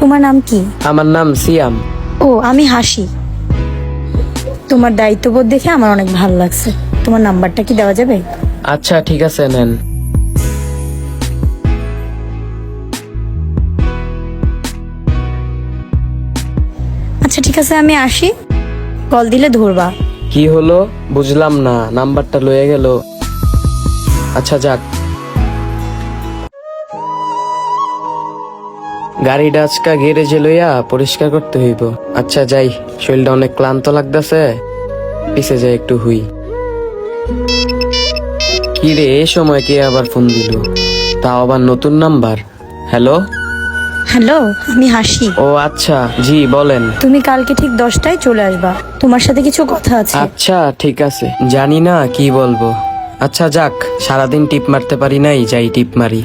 তোমার নাম কি? আমার নাম সিয়াম। ও, আমি হাসি। তোমার দায়িত্ববোধ দেখে আমার অনেক ভালো লাগছে। তোমার নাম্বারটা কি দেওয়া যাবে? আচ্ছা ঠিক আছে, নেন। আচ্ছা ঠিক আছে, আমি আসি। কল দিলে ধরবা। কি হলো বুঝলাম না, নাম্বারটা লয়ে গেল। আচ্ছা যাক, গাড়িটা আজকা গ্যারেজে লইয়া পরিষ্কার করতে হইব। আচ্ছা যাই, শরীরটা অনেক ক্লান্ত লাগতেছে, পিছে যাই একটু হুই। কি রে, এই সময় কে আবার ফোন দিল? তাও আবার নতুন নাম্বার। হ্যালো। হ্যালো, আমি হাসি। ও আচ্ছা, জি বলেন। তুমি কালকে ঠিক 10টায় চলে আসবা, তোমার সাথে কিছু কথা আছে। আচ্ছা ঠিক আছে, জানি না কি বলবো। আচ্ছা যাক, সারাদিন টিপ মারতে পারি নাই, যাই টিপ মারি।